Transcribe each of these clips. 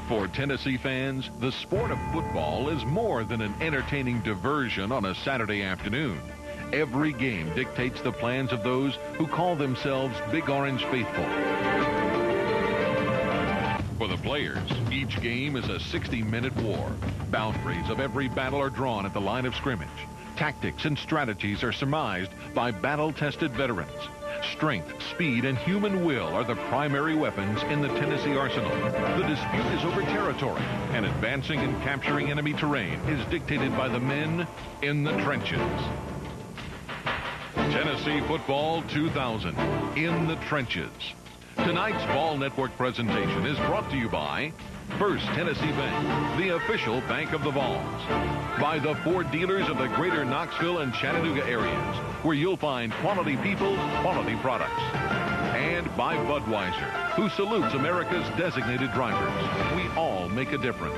For Tennessee fans, the sport of football is more than an entertaining diversion on a Saturday afternoon. Every game dictates the plans of those who call themselves Big Orange Faithful. For the players, each game is a 60-minute war. Boundaries of every battle are drawn at the line of scrimmage. Tactics and strategies are surmised by battle-tested veterans. Strength, speed, and human will are the primary weapons in the Tennessee arsenal. The dispute is over territory, and advancing and capturing enemy terrain is dictated by the men in the trenches. Tennessee Football 2000, in the trenches. Tonight's Ball Network presentation is brought to you by First Tennessee Bank, the official bank of the Vols. By the Ford dealers of the greater Knoxville and Chattanooga areas, where you'll find quality people, quality products. And by Budweiser, who salutes America's designated drivers. We all make a difference.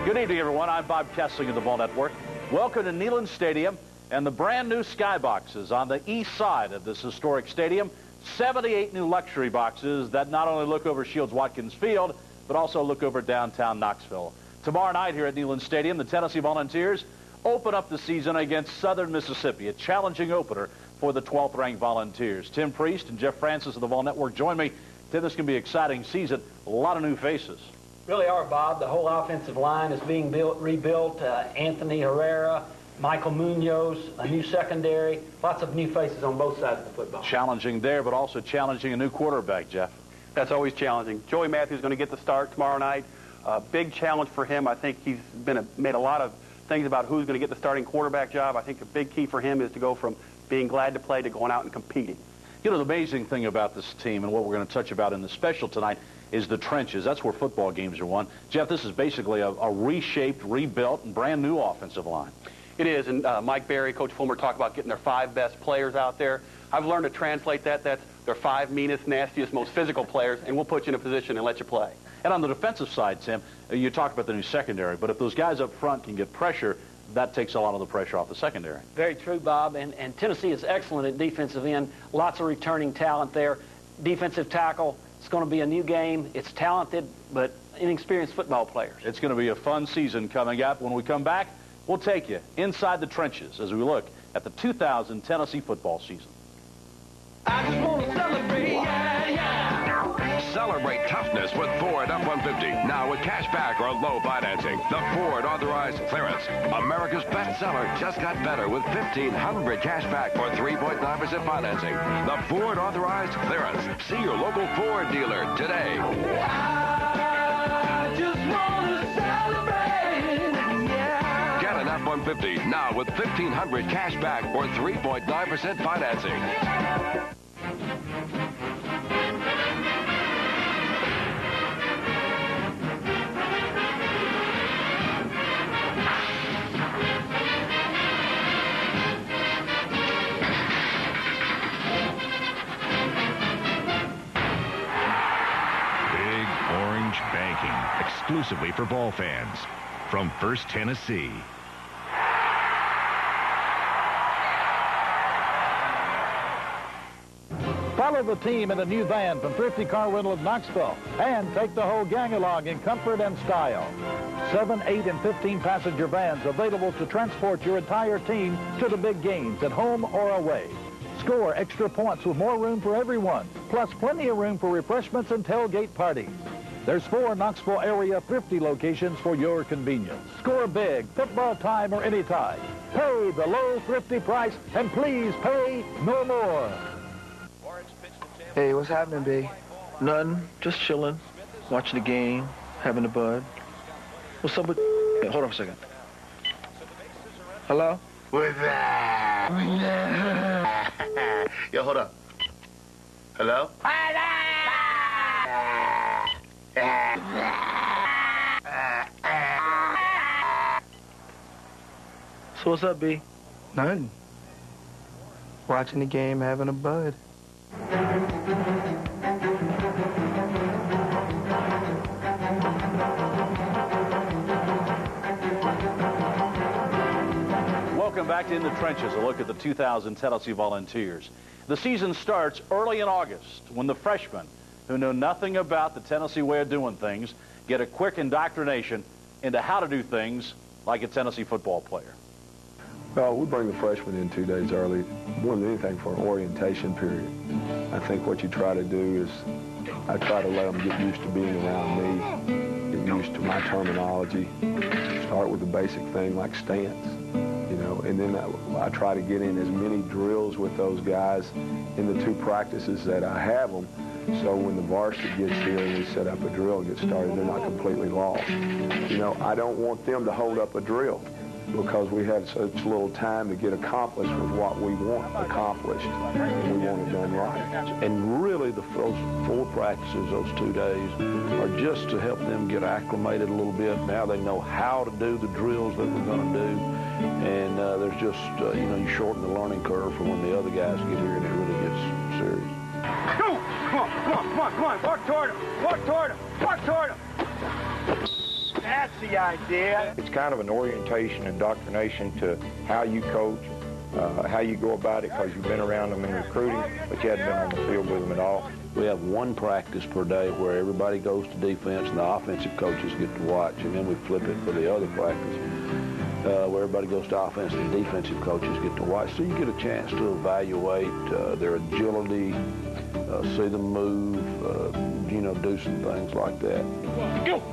Good evening, everyone. I'm Bob Kessling of the Ball Network. Welcome to Neyland Stadium and the brand new skyboxes on the east side of this historic stadium. 78 new luxury boxes that not only look over Shields-Watkins Field, but also look over downtown Knoxville. Tomorrow night here at Neyland Stadium, the Tennessee Volunteers open up the season against Southern Mississippi, a challenging opener for the 12th-ranked Volunteers. Tim Priest and Jeff Francis of the Ball Network join me. Tim, this can be an exciting season. A lot of new faces. Really are, Bob. The whole offensive line is being rebuilt. Anthony Herrera, Michael Munoz, a new secondary, lots of new faces on both sides of the football. Challenging there, but also challenging a new quarterback, Jeff. That's always challenging. Joey Matthews is going to get the start tomorrow night. Big challenge for him. I think he's made a lot of things about who's going to get the starting quarterback job. I think the big key for him is to go from being glad to play to going out and competing. You know, the amazing thing about this team and what we're going to touch about in the special tonight is the trenches. That's where football games are won. Jeff, this is basically a reshaped, rebuilt, and brand new offensive line. It is, and Mike Berry, Coach Fulmer talked about getting their 5 best players out there. I've learned to translate that. That's their 5 meanest, nastiest, most physical players, and we'll put you in a position and let you play. And on the defensive side, Tim, you talked about the new secondary, but if those guys up front can get pressure, that takes a lot of the pressure off the secondary. Very true, Bob, and Tennessee is excellent at defensive end. Lots of returning talent there. Defensive tackle, it's going to be a new game. It's talented, but inexperienced football players. It's going to be a fun season coming up. When we come back, we'll take you inside the trenches as we look at the 2000 Tennessee football season. I just want to celebrate, yeah, yeah. Celebrate toughness with Ford F-150. Now with cash back or low financing. The Ford Authorized Clearance. America's bestseller just got better with $1,500 cash back or 3.9% financing. The Ford Authorized Clearance. See your local Ford dealer today. I just want to celebrate, yeah. Get an F-150 now with $1,500 cash back or 3.9% financing. Banking, exclusively for ball fans, from First Tennessee. Follow the team in a new van from Thrifty Car Rental of Knoxville and take the whole gang along in comfort and style. 7, 8, and 15 passenger vans available to transport your entire team to the big games at home or away. Score extra points with more room for everyone, plus plenty of room for refreshments and tailgate parties. There's 4 Knoxville area Thrifty locations for your convenience. Score big, football time or any time. Pay the low Thrifty price and please pay no more. Hey, what's happening, B? Nothing. Just chilling, watching the game, having a bud. What's up with... Hold on a second. Hello? What's that? Yo, hold up. Hello? So what's up, B? Nothing. Watching the game, having a bud. Welcome back to In the Trenches, a look at the 2000 Tennessee Volunteers. The season starts early in August when the freshmen who know nothing about the Tennessee way of doing things get a quick indoctrination into how to do things like a Tennessee football player. Well, we bring the freshmen in 2 days early, more than anything, for an orientation period. I think what you try to do is I try to let them get used to being around me, get used to my terminology, start with the basic thing like stance, you know, and then I try to get in as many drills with those guys in the 2 practices that I have them, so when the varsity gets here and we set up a drill and get started, they're not completely lost. You know, I don't want them to hold up a drill, because we had such little time to get accomplished with what we want accomplished, and we want it done right. And really, those 4 practices, those 2 days, are just to help them get acclimated a little bit. Now they know how to do the drills that we're going to do, and there's just, you know, you shorten the learning curve for when the other guys get here and it really gets serious. Go! Come on, come on, come on, come on. Walk toward him. Walk toward him. Walk toward him. That's the idea. It's kind of an orientation, indoctrination to how you coach, how you go about it, because you've been around them in recruiting, but you hadn't been on the field with them at all. We have 1 practice per day where everybody goes to defense and the offensive coaches get to watch, and then we flip it for the other practice where everybody goes to offense and the defensive coaches get to watch. So you get a chance to evaluate their agility, see them move, you know, do some things like that. Go!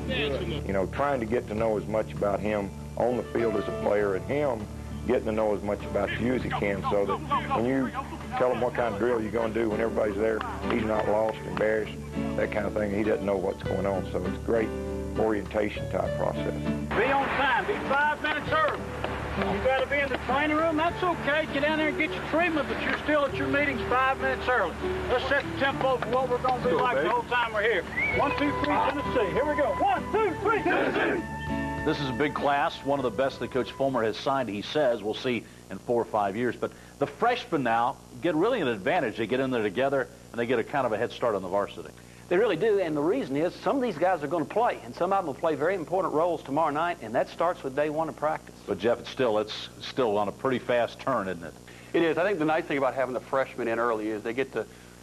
You know, trying to get to know as much about him on the field as a player, and him getting to know as much about you as he can, so that when you tell him what kind of drill you're going to do when everybody's there, he's not lost, embarrassed, that kind of thing. He doesn't know what's going on, so it's a great orientation type process. Be on time. Be 5 minutes early. You got to be in the training room. That's okay. Get down there and get your treatment, but you're still at your meetings 5 minutes early. Let's set the tempo for what we're going to be like the whole time we're here. 1, 2, 3, Tennessee. Here we go. 1, 2, 3, Tennessee. This is a big class, one of the best that Coach Fulmer has signed, he says. We'll see in 4 or 5 years. But the freshmen now get really an advantage. They get in there together, and they get a kind of a head start on the varsity. They really do, and the reason is some of these guys are going to play, and some of them will play very important roles tomorrow night, and that starts with day 1 of practice. But, Jeff, it's still on a pretty fast turn, isn't it? It is. I think the nice thing about having the freshmen in early is the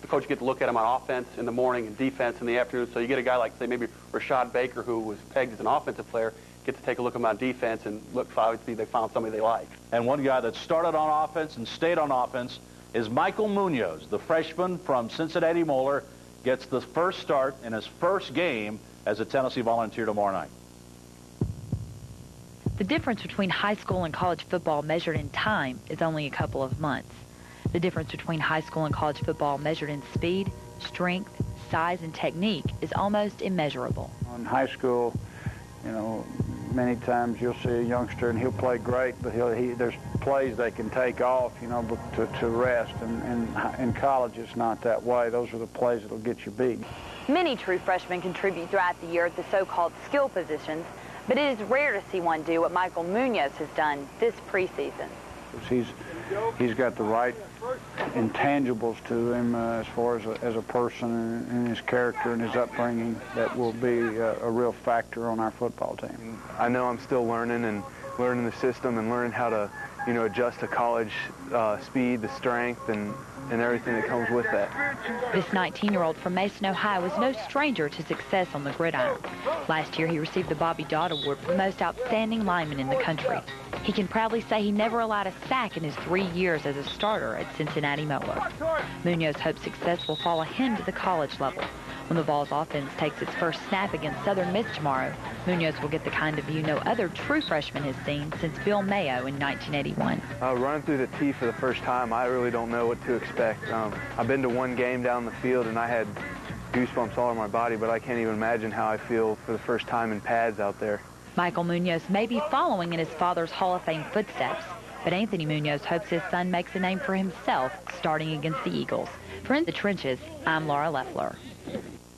coach get to look at them on offense in the morning and defense in the afternoon. So you get a guy like, say, maybe Rashad Baker, who was pegged as an offensive player, get to take a look at him on defense and look, obviously they found somebody they like. And one guy that started on offense and stayed on offense is Michael Munoz, the freshman from Cincinnati Moeller, gets the first start in his first game as a Tennessee Volunteer tomorrow night. The difference between high school and college football measured in time is only a couple of months. The difference between high school and college football measured in speed, strength, size, and technique is almost immeasurable. In high school, you know, many times you'll see a youngster and he'll play great, but there's plays they can take off, you know, to rest. And in college, it's not that way. Those are the plays that'll get you beat. Many true freshmen contribute throughout the year at the so-called skill positions, but it is rare to see one do what Michael Munoz has done this preseason. He's got the right intangibles to him as far as a person and his character and his upbringing that will be a real factor on our football team. I know I'm still learning the system and learning how to, you know, adjust to college speed, the strength, and everything that comes with that. This 19-year-old from Mason, Ohio was no stranger to success on the gridiron. Last year, he received the Bobby Dodd Award for the most outstanding lineman in the country. He can proudly say he never allowed a sack in his 3 years as a starter at Cincinnati Moeller. Munoz hopes success will follow him to the college level. When the Vols offense takes its first snap against Southern Miss tomorrow, Munoz will get the kind of view no other true freshman has seen since Bill Mayo in 1981. Running through the tee for the first time, I really don't know what to expect. I've been to one game down the field and I had goosebumps all over my body, but I can't even imagine how I feel for the first time in pads out there. Michael Munoz may be following in his father's Hall of Fame footsteps, but Anthony Munoz hopes his son makes a name for himself starting against the Eagles. For In the Trenches, I'm Laura Loeffler.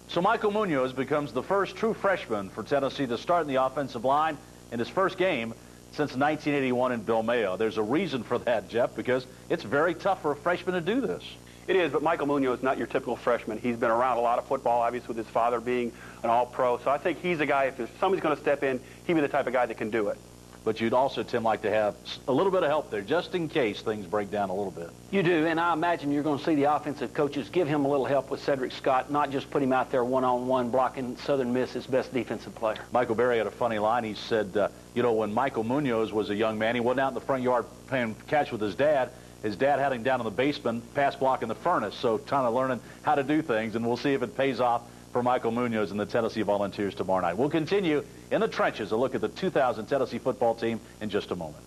So Michael Munoz becomes the first true freshman for Tennessee to start in the offensive line in his first game since 1981 in Bill Mayo. There's a reason for that, Jeff, because it's very tough for a freshman to do this. It is, but Michael Munoz is not your typical freshman. He's been around a lot of football, obviously, with his father being an all-pro. So I think he's a guy, if somebody's going to step in, he'd be the type of guy that can do it. but you'd also, Tim, like to have a little bit of help there, just in case things break down a little bit. You do, and I imagine you're going to see the offensive coaches give him a little help with Cedric Scott, not just put him out there one-on-one blocking Southern Miss's best defensive player. Michael Berry had a funny line. He said, you know, when Michael Munoz was a young man, he wasn't out in the front yard playing catch with his dad. His dad had him down in the basement, pass blocking the furnace, so kind of learning how to do things, and we'll see if it pays off for Michael Munoz and the Tennessee Volunteers tomorrow night. We'll continue in the trenches, a look at the 2000 Tennessee football team in just a moment.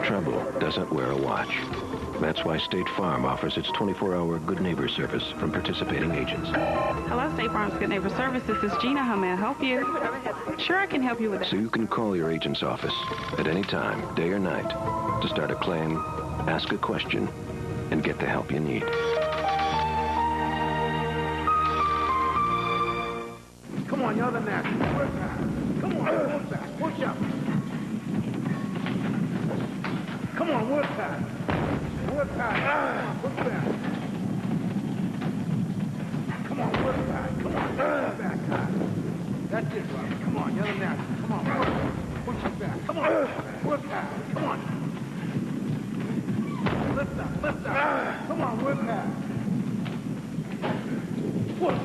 Trouble doesn't wear a watch. That's why State Farm offers its 24-hour Good Neighbor service from participating agents. Hello, State Farm's Good Neighbor Service. This is Gina. How may I help you? Sure, I can help you with that. So you can call your agent's office at any time, day or night, to start a claim, ask a question, and get the help you need. Come on, you're the next. Come on, work back. Push up. Come on, work back. Work back. Work back. Come on, work back. Come on, work back. That's it, brother. Come on, you're the next. Come on, work. Push it back. Come on, work back. Come on. Lift up, lift up. Come on, work back. Push.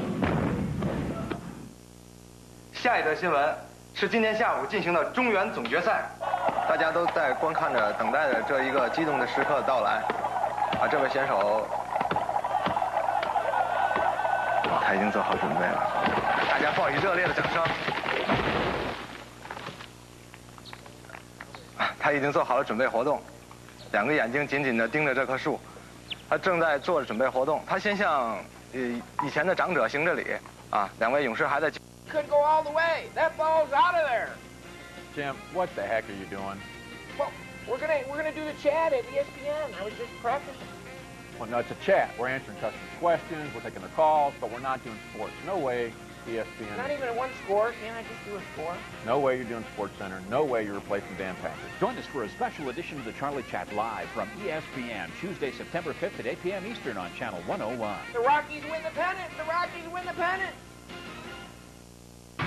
下一则新闻是今天下午进行的中原总决赛，大家都在观看着、等待着这一个激动的时刻的到来。这位选手，他已经做好准备了，大家报以热烈的掌声。他已经做好了准备活动，两个眼睛紧紧地盯着这棵树，他正在做着准备活动。他先向以前的长者行着礼两位勇士还在。 Couldn't go all the way. That ball's out of there. Jim, what the heck are you doing? Well, we're gonna do the chat at ESPN. I was just practicing. Well, no, it's a chat. We're answering customers' questions, we're taking their calls, but we're not doing sports. No way, ESPN. Not even one score. Can't I just do a score? No way you're doing SportsCenter. No way you're replacing Dan Patrick. Join us for a special edition of the Charlie Chat live from ESPN, Tuesday, September 5th at 8 p.m. Eastern on Channel 101. The Rockies win the pennant. The Rockies win the pennant.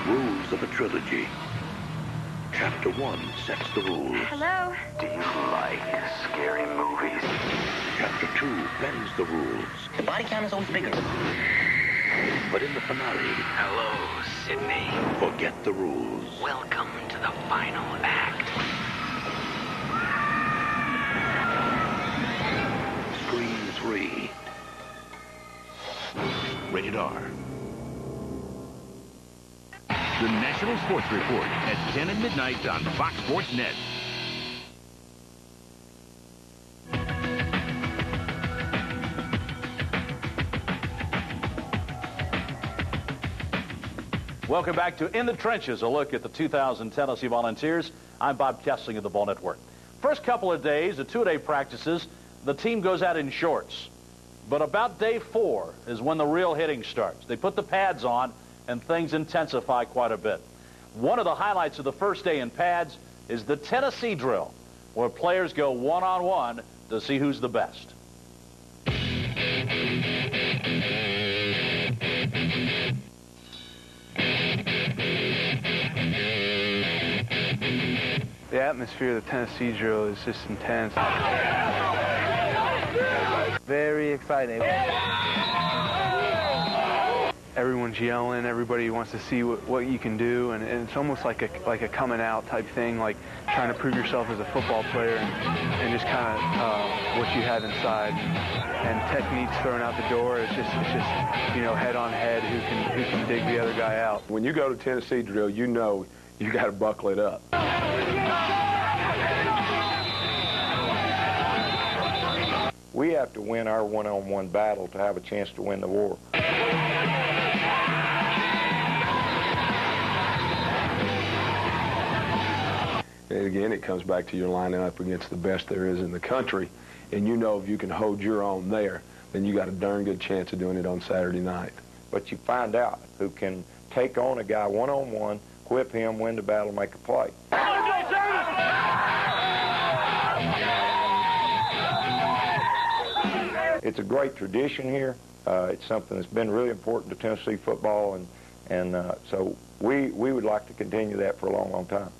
Rules of a trilogy. Chapter 1 sets the rules. Hello? Do you like scary movies? Chapter 2 bends the rules. The body count is always bigger. But in the finale... Hello, Sydney. Forget the rules. Welcome to the final act. Screen 3. Rated R. The National Sports Report at 10 at midnight on Fox Sports Net. Welcome back to In the Trenches, a look at the 2000 Tennessee Volunteers. I'm Bob Kessling of the Ball Network. First couple of days, the two-day practices, the team goes out in shorts. But about day 4 is when the real hitting starts. They put the pads on, and things intensify quite a bit. One of the highlights of the first day in pads is the Tennessee drill, where players go one-on-one to see who's the best. The atmosphere of the Tennessee drill is just intense. Very exciting. Everyone's yelling. Everybody wants to see what you can do, and it's almost like a coming out type thing, like trying to prove yourself as a football player and just kind of what you have inside. And techniques thrown out the door. It's just you know, head on head, who can dig the other guy out. When you go to Tennessee drill, you know you got to buckle it up. We have to win our one-on-one battle to have a chance to win the war. And again, it comes back to your lining up against the best there is in the country. And you know if you can hold your own there, then you got a darn good chance of doing it on Saturday night. But you find out who can take on a guy one-on-one, whip him, win the battle, make a play. It's a great tradition here. It's something that's been really important to Tennessee football, and so we would like to continue that for a long, long time.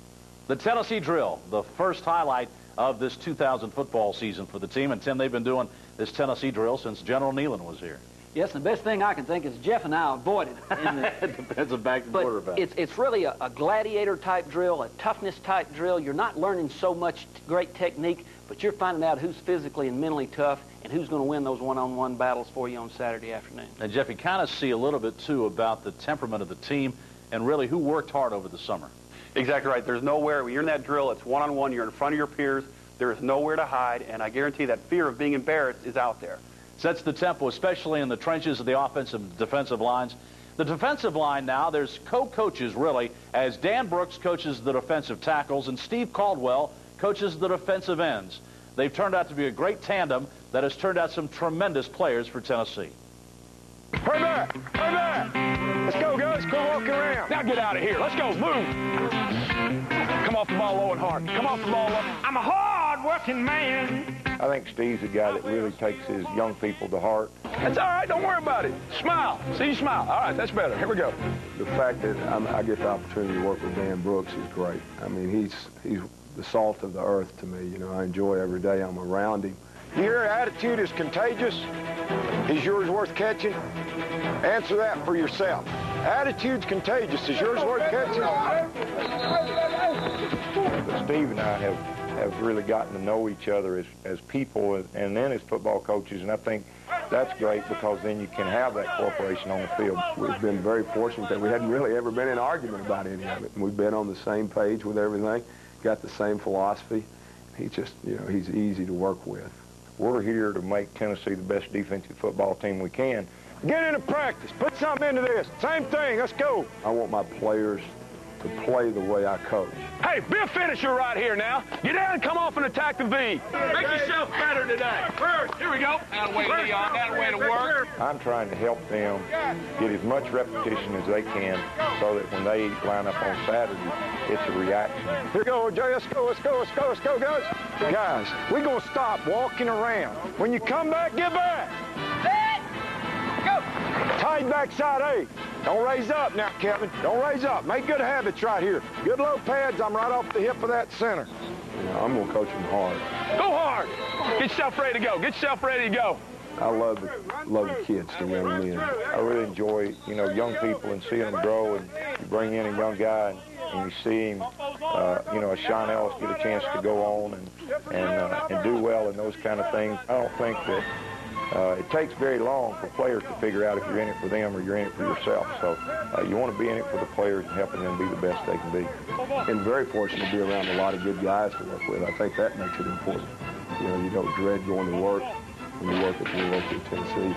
The Tennessee drill, the first highlight of this 2000 football season for the team. And, Tim, they've been doing this Tennessee drill since General Nealon was here. Yes, the best thing I can think is Jeff and I avoided in the defensive back and quarterback. It's really a gladiator-type drill, a toughness-type drill. You're not learning so much great technique, but you're finding out who's physically and mentally tough and who's going to win those one-on-one battles for you on Saturday afternoon. And, Jeff, you kind of see a little bit, too, about the temperament of the team and really who worked hard over the summer. Exactly right. There's nowhere, when you're in that drill, it's one-on-one, you're in front of your peers, there is nowhere to hide, and I guarantee that fear of being embarrassed is out there. Sets the tempo, especially in the trenches of the offensive and defensive lines. The defensive line now, there's co-coaches, really, as Dan Brooks coaches the defensive tackles and Steve Caldwell coaches the defensive ends. They've turned out to be a great tandem that has turned out some tremendous players for Tennessee. Hurry back! Hurry back! Let's go, guys. Quit walking around. Now get out of here. Let's go. Move. Come off the ball low and hard. Come off the ball low. I'm a hard-working man. I think Steve's a guy that really takes his young people to heart. That's all right. Don't worry about it. Smile. See you smile. All right, that's better. Here we go. The fact that I get the opportunity to work with Dan Brooks is great. I mean, he's the salt of the earth to me. You know, I enjoy every day I'm around him. Your attitude is contagious. Is yours worth catching? Answer that for yourself. Attitude's contagious. Is yours worth catching? But Steve and I have really gotten to know each other as people and then as football coaches, and I think that's great because then you can have that cooperation on the field. We've been very fortunate that we hadn't really ever been in argument about any of it. We've been on the same page with everything, got the same philosophy. He's just, you know, he's easy to work with. We're here to make Tennessee the best defensive football team we can. Get into practice. Put something into this. Same thing. Let's go. I want my players to play the way I coach. Hey, be a finisher right here now. Get down and come off and attack the V. Make yourself better today. First, here we go. That way, Leon. That way to work. I'm trying to help them get as much repetition as they can so that when they line up on Saturday, it's a reaction. Here we go, Jay. Let's go, let's go, let's go, let's go, guys. Guys, we're going to stop walking around. When you come back, get back. Go. Tight backside eight. Don't raise up now, Kevin. Don't raise up. Make good habits right here. Good low pads. I'm right off the hip of that center. You know, I'm going to coach them hard. Go hard. Get yourself ready to go. Get yourself ready to go. I love the kids, the young men. I really enjoy, you know, young people and seeing them grow. And you bring in a young guy and you see him, you know, as Sean Ellis get a chance to go on and do well and those kind of things. I don't think that it takes very long for players to figure out if you're in it for them or you're in it for yourself. So you want to be in it for the players and helping them be the best they can be. And very fortunate to be around a lot of good guys to work with. I think that makes it important. You know, you don't dread going to work when you work at the University of Tennessee.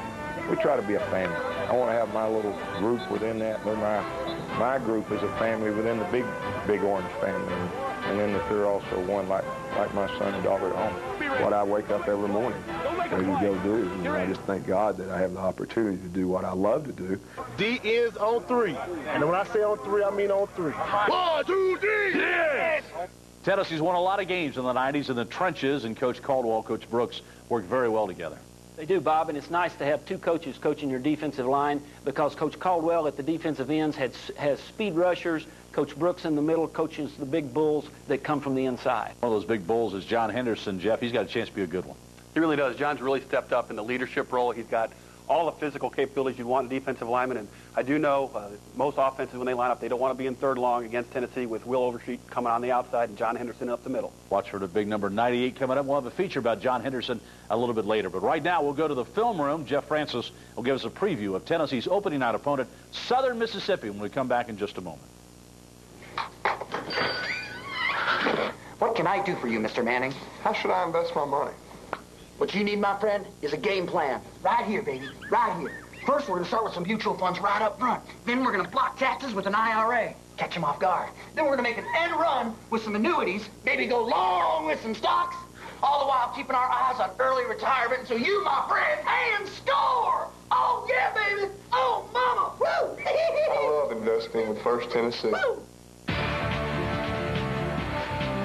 We try to be a family. I want to have my little group within that. My group is a family within the big Orange family. And then that they're also one like my son and daughter at home. What I wake up every morning, ready to go do. And I just thank God that I have the opportunity to do what I love to do. D is on 3. And when I say on 3, I mean on 3. 1, 2, 3, yes! Tennessee's won a lot of games in the 90s in the trenches, and Coach Caldwell, Coach Brooks worked very well together. They do, Bob, and it's nice to have two coaches coaching your defensive line because Coach Caldwell at the defensive ends has speed rushers. Coach Brooks in the middle coaches the big bulls that come from the inside. One of those big bulls is John Henderson. Jeff, he's got a chance to be a good one. He really does. John's really stepped up in the leadership role. He's got all the physical capabilities you want in defensive linemen. And I do know most offenses, when they line up, they don't want to be in third long against Tennessee with Will Overstreet coming on the outside and John Henderson up the middle. Watch for the big number 98 coming up. We'll have a feature about John Henderson a little bit later. But right now, we'll go to the film room. Jeff Francis will give us a preview of Tennessee's opening night opponent, Southern Mississippi, when we come back in just a moment. What can I do for you, Mr. Manning? How should I invest my money? What you need, my friend, is a game plan. Right here, baby. Right here. First, we're going to start with some mutual funds right up front. Then we're going to block taxes with an IRA. Catch them off guard. Then we're going to make an end run with some annuities. Maybe go long with some stocks. All the while keeping our eyes on early retirement so you, my friend, can score. Oh, yeah, baby. Oh, mama. Woo. I love investing with First Tennessee. Woo.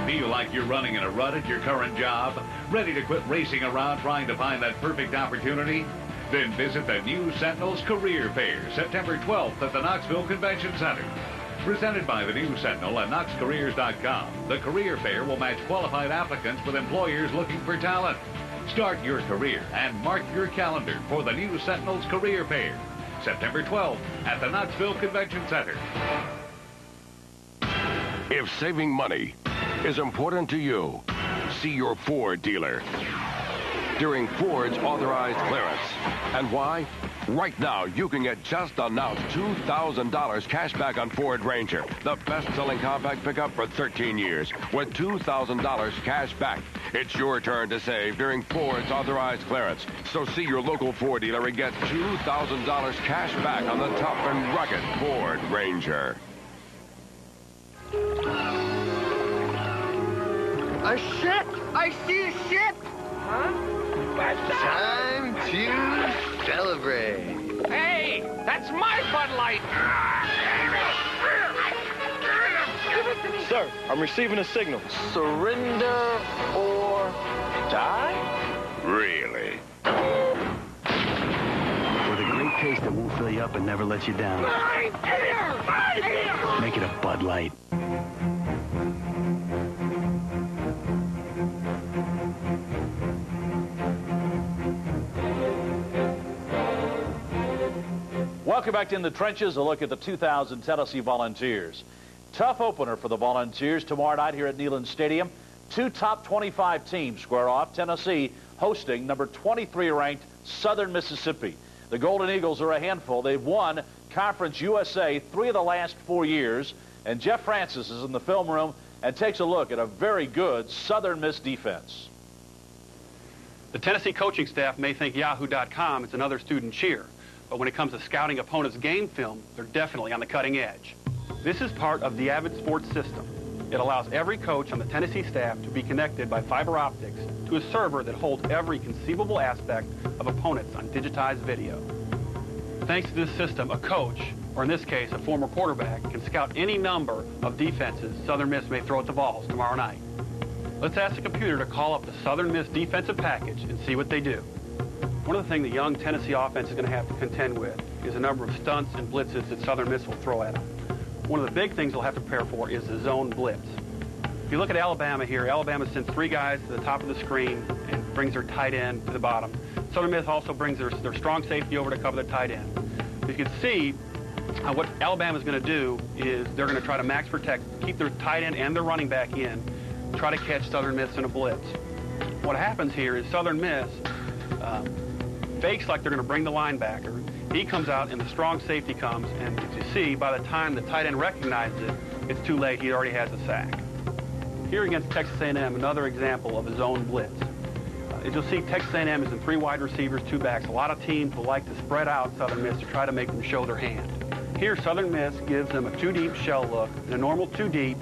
Feel like you're running in a rut at your current job? Ready to quit racing around trying to find that perfect opportunity? Then visit the News Sentinel's Career Fair, September 12th at the Knoxville Convention Center. Presented by the News Sentinel and KnoxCareers.com, the Career Fair will match qualified applicants with employers looking for talent. Start your career and mark your calendar for the News Sentinel's Career Fair, September 12th at the Knoxville Convention Center. If saving money is important to you, see your Ford dealer during Ford's authorized clearance. And why? Right now, you can get just announced $2,000 cash back on Ford Ranger, the best-selling compact pickup for 13 years, with $2,000 cash back. It's your turn to save during Ford's authorized clearance. So see your local Ford dealer and get $2,000 cash back on the tough and rugged Ford Ranger. A ship! I see a ship! Huh? Time to celebrate. Hey, that's my Bud Light. Sir, I'm receiving a signal. Surrender or die? Really? With a great taste that won't fill you up and never let you down. Right here! Right here! Make it a Bud Light. Welcome back to In the Trenches, a look at the 2000 Tennessee Volunteers. Tough opener for the Volunteers tomorrow night here at Neyland Stadium. Two top 25 teams square off. Tennessee hosting number 23 ranked Southern Mississippi. The Golden Eagles are a handful. They've won Conference USA 3 of the last 4 years. And Jeff Francis is in the film room and takes a look at a very good Southern Miss defense. The Tennessee coaching staff may think Yahoo.com is another student cheer. But when it comes to scouting opponents' game film, they're definitely on the cutting edge. This is part of the Avid Sports system. It allows every coach on the Tennessee staff to be connected by fiber optics to a server that holds every conceivable aspect of opponents on digitized video. Thanks to this system, a coach, or in this case, a former quarterback, can scout any number of defenses Southern Miss may throw at the Vols tomorrow night. Let's ask the computer to call up the Southern Miss defensive package and see what they do. One of the things the young Tennessee offense is going to have to contend with is a number of stunts and blitzes that Southern Miss will throw at them. One of the big things they'll have to prepare for is the zone blitz. If you look at Alabama here, Alabama sends 3 guys to the top of the screen and brings their tight end to the bottom. Southern Miss also brings their strong safety over to cover the tight end. You can see what Alabama's going to do is they're going to try to max protect, keep their tight end and their running back in, try to catch Southern Miss in a blitz. What happens here is Southern Miss fakes like they're going to bring the linebacker. He comes out and the strong safety comes, and as you see, by the time the tight end recognizes it, it's too late. He already has a sack. Here against Texas A&M, another example of a zone blitz. As you'll see, Texas A&M is in 3 wide receivers, 2 backs. A lot of teams will like to spread out Southern Miss to try to make them show their hand. Here, Southern Miss gives them a 2-deep shell look. In a normal 2-deep,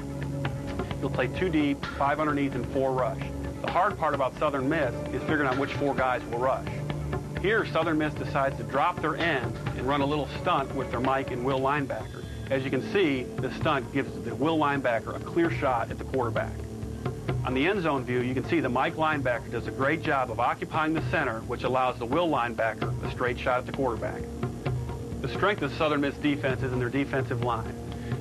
you'll play 2 deep, 5 underneath, and 4 rush. The hard part about Southern Miss is figuring out which 4 guys will rush. Here, Southern Miss decides to drop their end and run a little stunt with their Mike and Will linebacker. As you can see, the stunt gives the Will linebacker a clear shot at the quarterback. On the end zone view, you can see the Mike linebacker does a great job of occupying the center, which allows the Will linebacker a straight shot at the quarterback. The strength of Southern Miss defense is in their defensive line.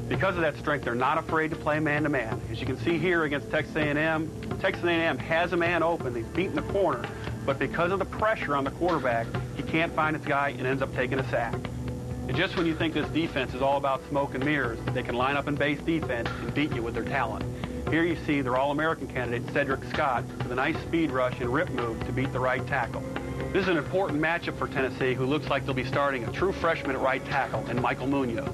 Because of that strength, they're not afraid to play man-to-man. As you can see here against Texas A&M has a man open. He's beaten the corner. But because of the pressure on the quarterback, he can't find his guy and ends up taking a sack. And just when you think this defense is all about smoke and mirrors, they can line up in base defense and beat you with their talent. Here you see their All-American candidate, Cedric Scott, with a nice speed rush and rip move to beat the right tackle. This is an important matchup for Tennessee, who looks like they'll be starting a true freshman at right tackle in Michael Munoz.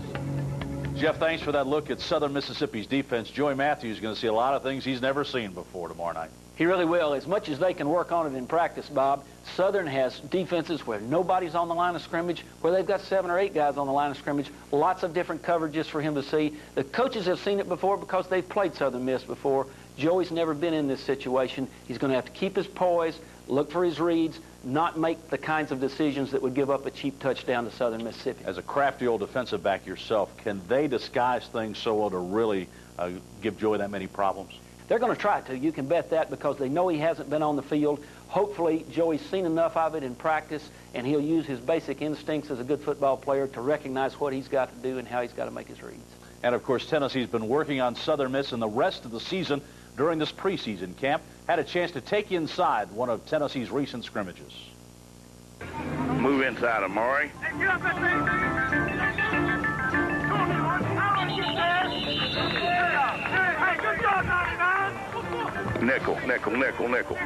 Jeff, thanks for that look at Southern Mississippi's defense. Joey Matthews is going to see a lot of things he's never seen before tomorrow night. He really will. As much as they can work on it in practice, Bob, Southern has defenses where nobody's on the line of scrimmage, where they've got 7 or 8 guys on the line of scrimmage, lots of different coverages for him to see. The coaches have seen it before because they've played Southern Miss before. Joey's never been in this situation. He's going to have to keep his poise, look for his reads, not make the kinds of decisions that would give up a cheap touchdown to Southern Mississippi. As a crafty old defensive back yourself, can they disguise things so well to really give Joey that many problems? They're going to try to. You can bet that, because they know he hasn't been on the field. Hopefully, Joey's seen enough of it in practice, and he'll use his basic instincts as a good football player to recognize what he's got to do and how he's got to make his reads. And, of course, Tennessee's been working on Southern Miss in the rest of the season during this preseason camp. Had a chance to take you inside one of Tennessee's recent scrimmages. Move inside, Amari. Nickel, nickel, nickel, nickel.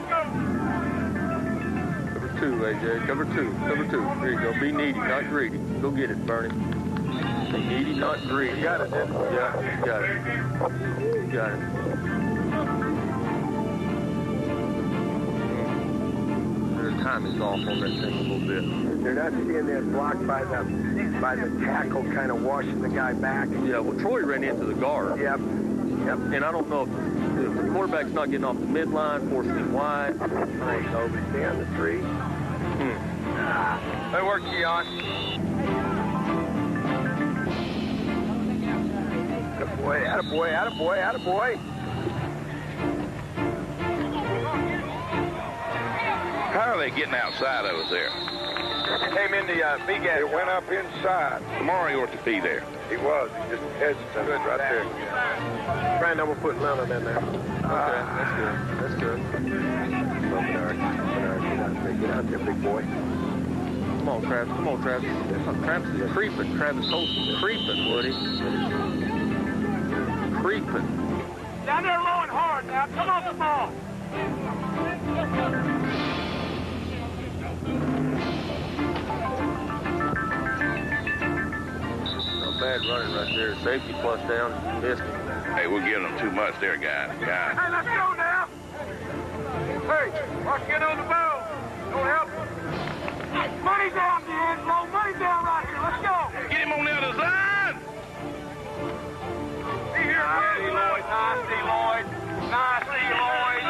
Cover 2, AJ. Cover 2. Cover 2. There you go. Be needy, not greedy. Go get it, Bernie. Be needy, not greedy. You got it, then. Yeah, you got it. You got it. The timing's off on that thing a little bit. They're not seeing that block by the tackle kind of washing the guy back. Yeah, well, Troy ran into the guard. Yep. Yep. And I don't know if the quarterback's not getting off the midline, forcing him wide. Nice, over. Stay on the 3. Good work, Keon. Attaboy, attaboy, attaboy, attaboy. How are they getting outside of us there? Came in the big end. It went up inside. Amari ought to be there. He was. He just hesitated right there. Brandon, we're putting Leonard in there. Okay, that's good. That's good. Get out there, big boy. Come on, Travis. Come on, Travis. Travis is creeping. Travis Holston creeping, Woody. Creeping. Down there low and hard now. Come on the ball. Bad running right there. Safety plus down. Missed him. Hey, we're giving them too much there, guys. Hey, let's go now. Hey, watch get on the ball. Don't help. Money down, D'Angelo. Money down right here. Let's go. Get him on the other side. Be here, Eloyd. Nice, Eloyd. Nice, Eloyd.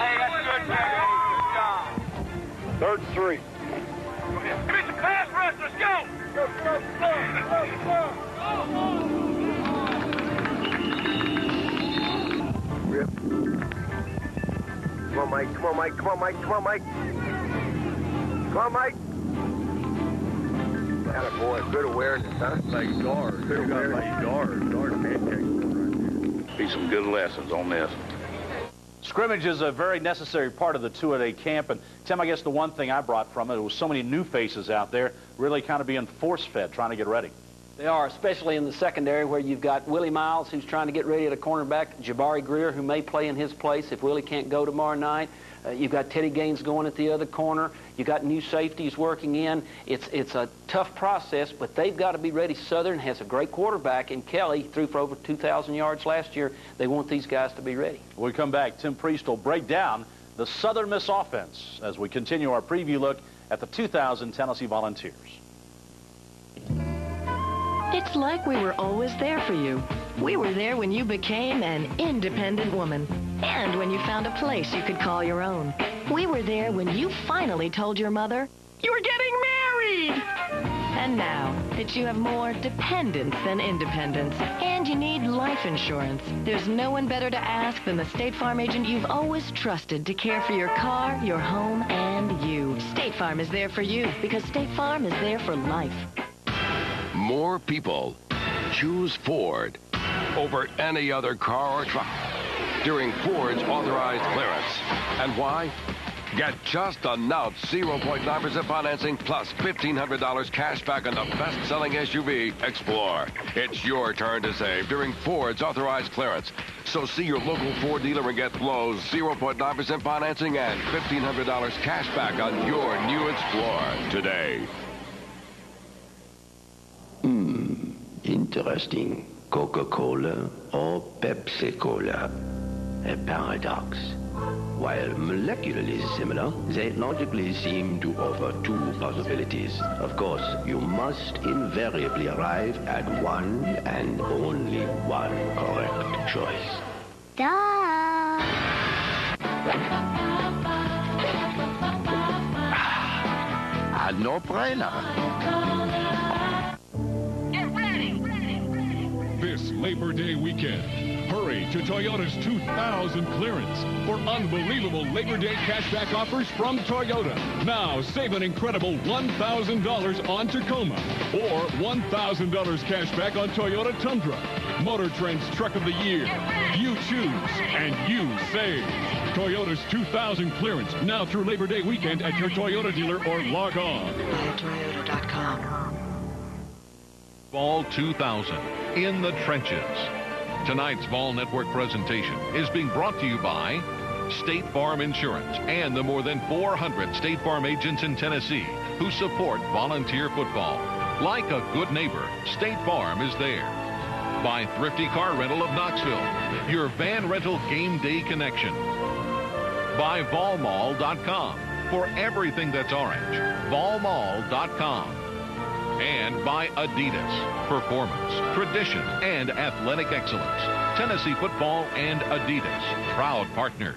Hey, that's good, Jackie. Good job. 3rd and 3. Give me some pass rush. Let's go. Go, go, go, go, go. Rip. Come on, Mike. Come on, Mike. Come on, Mike. Come on, Mike. Come on, Mike. Attaboy. Good awareness, huh? Like guard. Good awareness. Like guard pancake. Be some good lessons on this. Scrimmage is a very necessary part of the two-a-day camp, and Tim, I guess the one thing I brought from it was so many new faces out there really kind of being force-fed, trying to get ready. They are, especially in the secondary, where you've got Willie Miles, who's trying to get ready at a cornerback, Jabari Greer, who may play in his place if Willie can't go tomorrow night. You've got Teddy Gaines going at the other corner. You've got new safeties working in. It's a tough process, but they've got to be ready. Southern has a great quarterback in Kelly, threw for over 2,000 yards last year. They want these guys to be ready. When we come back, Tim Priest will break down the Southern Miss offense as we continue our preview look at the 2000 Tennessee Volunteers. It's like we were always there for you. We were there when you became an independent woman and when you found a place you could call your own. We were there when you finally told your mother you were getting married. And now that you have more dependence than independence and you need life insurance, there's no one better to ask than the State Farm agent you've always trusted to care for your car, your home, and you. State Farm is there for you because State Farm is there for life. More people choose Ford over any other car or truck during Ford's authorized clearance. And why? Get just announced 0.9% financing plus $1,500 cash back on the best-selling SUV, Explorer. It's your turn to save during Ford's authorized clearance. So see your local Ford dealer and get Lowe's 0.9% financing and $1,500 cash back on your new Explorer today. Interesting. Coca-Cola or Pepsi-Cola? A paradox. While molecularly similar, they logically seem to offer two possibilities. Of course, you must invariably arrive at one and only one correct choice. A no-brainer. This Labor Day weekend, Hurry to Toyota's 2000 clearance for unbelievable Labor Day cashback offers from Toyota. Now save an incredible $1,000 on Tacoma or $1,000 cashback on Toyota Tundra. Motor Trend's Truck of the Year. You choose and you save. Toyota's 2000 clearance now through Labor Day weekend at your Toyota dealer or log on. BuyAToyota.com. Vol 2000 in the trenches. Tonight's Vol Network presentation is being brought to you by State Farm Insurance and the more than 400 State Farm agents in Tennessee who support volunteer football. Like a good neighbor, State Farm is there. By Thrifty Car Rental of Knoxville, your van rental game day connection. By VolMall.com for everything that's orange. VolMall.com. And by Adidas. Performance, tradition, and athletic excellence. Tennessee football and Adidas. Proud partners.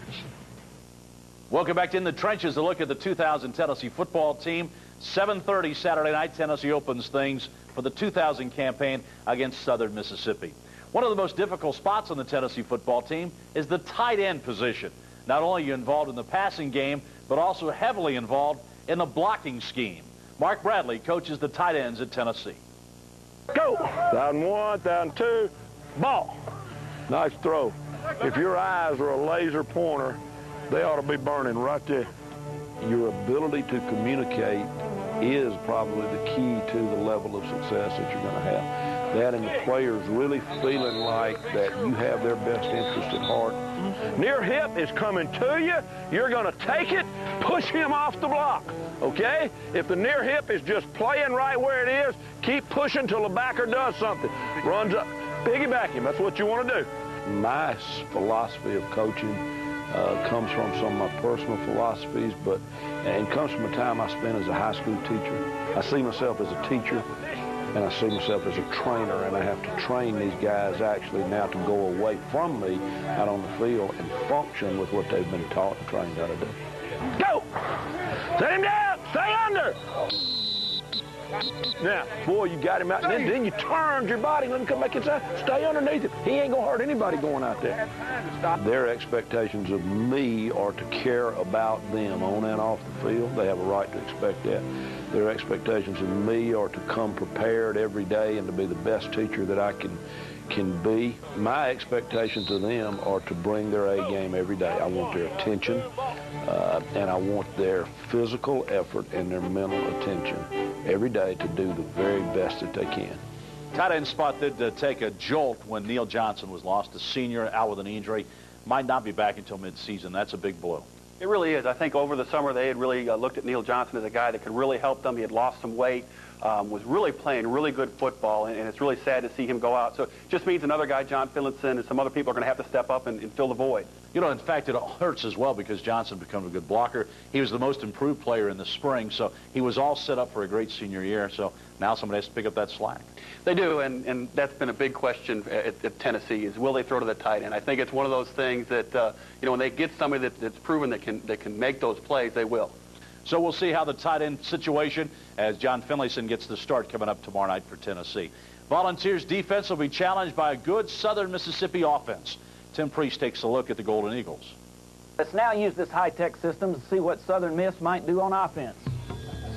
Welcome back to In the Trenches, a look at the 2000 Tennessee football team. 7:30 Saturday night, Tennessee opens things for the 2000 campaign against Southern Mississippi. One of the most difficult spots on the Tennessee football team is the tight end position. Not only are you involved in the passing game, but also heavily involved in the blocking scheme. Mark Bradley coaches the tight ends at Tennessee. Go! Down one, down two, ball. Nice throw. If your eyes are a laser pointer, they ought to be burning right there. Your ability to communicate is probably the key to the level of success that you're going to have. That and the players really feeling like that you have their best interest at heart. Near hip is coming to you. You're going to take it, push him off the block, okay? If the near hip is just playing right where it is, keep pushing till the backer does something. Runs up, piggyback him. That's what you want to do. My philosophy of coaching comes from some of my personal philosophies, and comes from a time I spent as a high school teacher. I see myself as a teacher, and I see myself as a trainer, and I have to train these guys actually now to go away from me out on the field and function with what they've been taught and trained how to do. Go! Set him down! Stay under! Now, boy, you got him out, and then you turned your body, let him come back inside. Stay underneath him. He ain't going to hurt anybody going out there. Their expectations of me are to care about them on and off the field. They have a right to expect that. Their expectations of me are to come prepared every day and to be the best teacher that I can be. My expectations of them are to bring their A game every day. I want their attention, and I want their physical effort and their mental attention every day to do the very best that they can. Tight end spot did take a jolt when Neil Johnson was lost, a senior out with an injury. Might not be back until midseason. That's a big blow. It really is. I think over the summer they had really looked at Neil Johnson as a guy that could really help them. He had lost some weight, was really playing really good football, and it's really sad to see him go out. So it just means another guy, John Finlinson, and some other people are going to have to step up and fill the void. You know, in fact, it hurts as well because Johnson becomes a good blocker. He was the most improved player in the spring, so he was all set up for a great senior year. So now somebody has to pick up that slack. They do, and that's been a big question at Tennessee is will they throw to the tight end? I think it's one of those things that, you know, when they get somebody that's proven that can make those plays, they will. So we'll see how the tight end situation as John Finlayson gets the start coming up tomorrow night for Tennessee. Volunteers defense will be challenged by a good Southern Mississippi offense. Tim Priest takes a look at the Golden Eagles. Let's now use this high-tech system to see what Southern Miss might do on offense.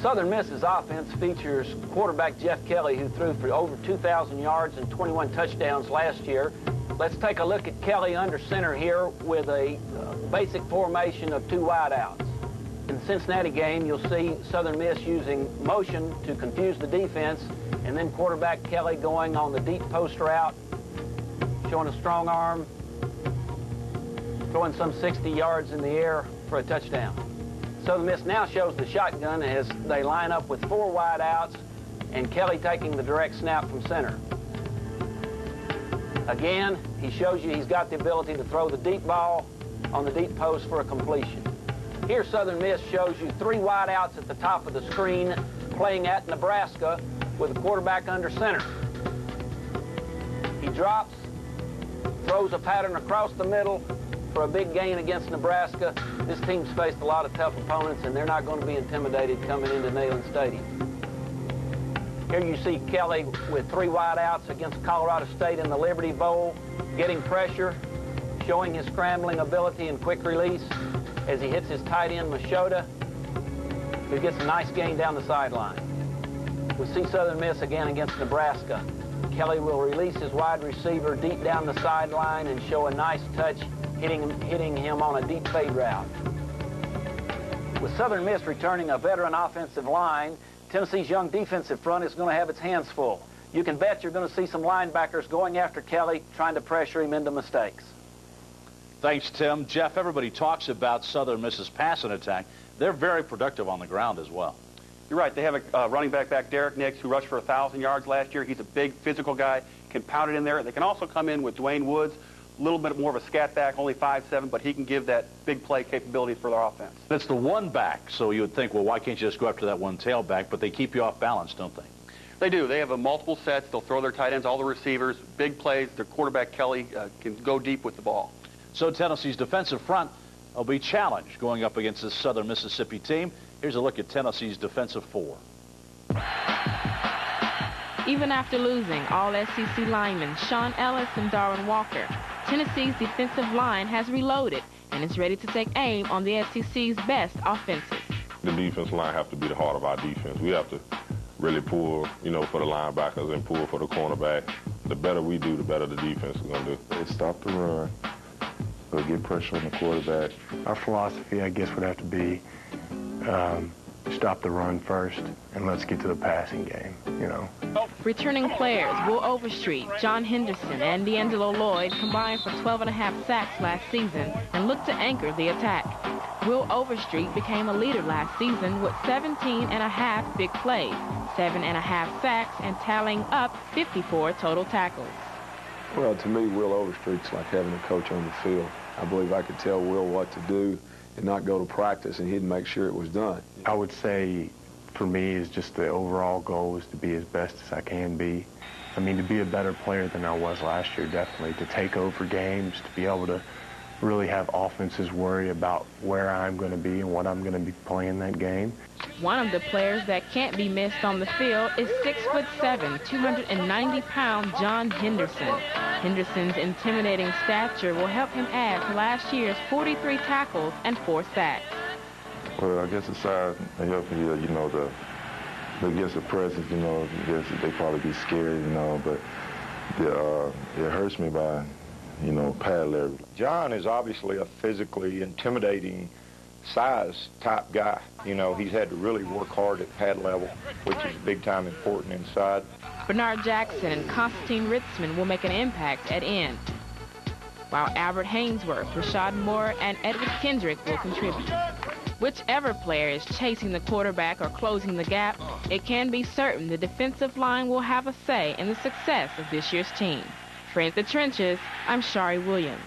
Southern Miss's offense features quarterback Jeff Kelly, who threw for over 2,000 yards and 21 touchdowns last year. Let's take a look at Kelly under center here with a basic formation of two wideouts. In the Cincinnati game, you'll see Southern Miss using motion to confuse the defense, and then quarterback Kelly going on the deep post route, showing a strong arm, throwing some 60 yards in the air for a touchdown. Southern Miss now shows the shotgun as they line up with four wideouts and Kelly taking the direct snap from center. Again, he shows you he's got the ability to throw the deep ball on the deep post for a completion. Here, Southern Miss shows you three wideouts at the top of the screen playing at Nebraska with the quarterback under center. He drops, throws a pattern across the middle for a big gain against Nebraska. This team's faced a lot of tough opponents, and they're not going to be intimidated coming into Neyland Stadium. Here you see Kelly with three wideouts against Colorado State in the Liberty Bowl. getting pressure, showing his scrambling ability and quick release as he hits his tight end, Machota, who gets a nice gain down the sideline. We'll see Southern Miss again against Nebraska. Kelly will release his wide receiver deep down the sideline and show a nice touch, hitting him on a deep fade route. With Southern Miss returning a veteran offensive line, Tennessee's young defensive front is going to have its hands full. You can bet you're going to see some linebackers going after Kelly, trying to pressure him into mistakes. Thanks, Tim. Jeff, everybody talks about Southern Miss's passing attack. They're very productive on the ground as well. You're right. They have a running back, Derek Nix, who rushed for 1,000 yards last year. He's a big physical guy, can pound it in there. They can also come in with Dwayne Woods, a little bit more of a scat back, only 5'7", but he can give that big play capability for their offense. It's the one back, so you would think, well, why can't you just go after that one tailback? But they keep you off balance, don't they? They do. They have multiple sets. They'll throw their tight ends, all the receivers, big plays. Their quarterback, Kelly, can go deep with the ball. So Tennessee's defensive front will be challenged going up against this Southern Mississippi team. Here's a look at Tennessee's defensive four. Even after losing all SEC linemen Sean Ellis and Darwin Walker, Tennessee's defensive line has reloaded and is ready to take aim on the SEC's best offenses. The defensive line has to be the heart of our defense. We have to really pull, for the linebackers and pull for the cornerback. The better we do, the better the defense is going to do. They stop the run. We'll get pressure on the quarterback. Our philosophy, I guess, would have to be stop the run first and let's get to the passing game, Returning players Will Overstreet, John Henderson, and D'Angelo Lloyd combined for 12.5 sacks last season and looked to anchor the attack. Will Overstreet became a leader last season with 17.5 big plays, 7.5 sacks, and tallying up 54 total tackles. Well, to me, Will Overstreet's like having a coach on the field. I believe I could tell Will what to do and not go to practice, and he'd make sure it was done. I would say, for me, is just the overall goal is to be as best as I can be. I mean, to be a better player than I was last year, definitely. To take over games, to be able to really have offenses worry about where I'm going to be and what I'm going to be playing that game. One of the players that can't be missed on the field is 6'7", 290-pound John Henderson. Henderson's intimidating stature will help him add to last year's 43 tackles and 4 sacks. Well, I guess the size helps me, the against presence, I guess they probably be scared, but it hurts me by, pad leverage. John is obviously a physically intimidating size type guy. He's had to really work hard at pad level, which is big time important inside. Bernard Jackson and Constantine Ritzman will make an impact at end, while Albert Hainsworth, Rashad Moore, and Edward Kendrick will contribute. Whichever player is chasing the quarterback or closing the gap, it can be certain the defensive line will have a say in the success of this year's team. For In the Trenches, I'm Shari Williams.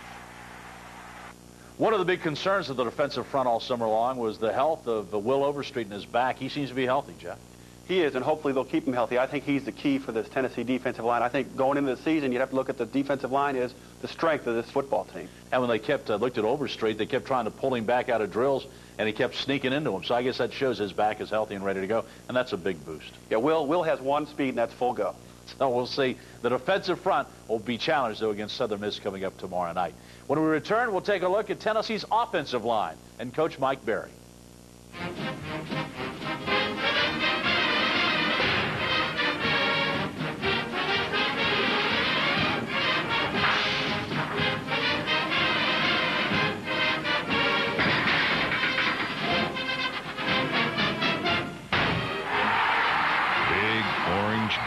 One of the big concerns of the defensive front all summer long was the health of Will Overstreet in his back. He seems to be healthy, Jeff. He is, and hopefully they'll keep him healthy. I think he's the key for this Tennessee defensive line. I think going into the season, you'd have to look at the defensive line as the strength of this football team. And when they looked at Overstreet, they kept trying to pull him back out of drills, and he kept sneaking into him. So I guess that shows his back is healthy and ready to go, and that's a big boost. Yeah, Will has one speed, and that's full go. So we'll see. The defensive front will be challenged, though, against Southern Miss coming up tomorrow night. When we return, we'll take a look at Tennessee's offensive line and Coach Mike Berry.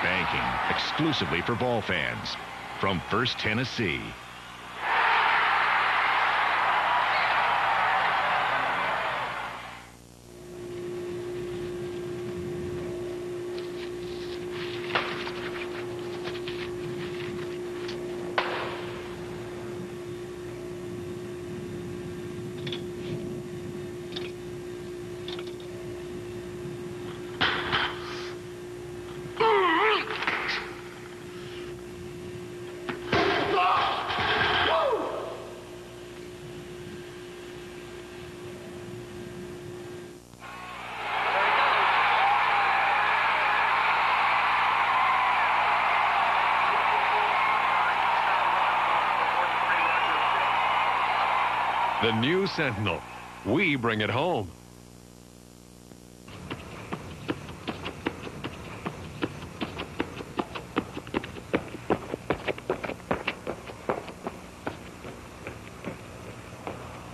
Banking, exclusively for ball fans. From First Tennessee. The new Sentinel. We bring it home.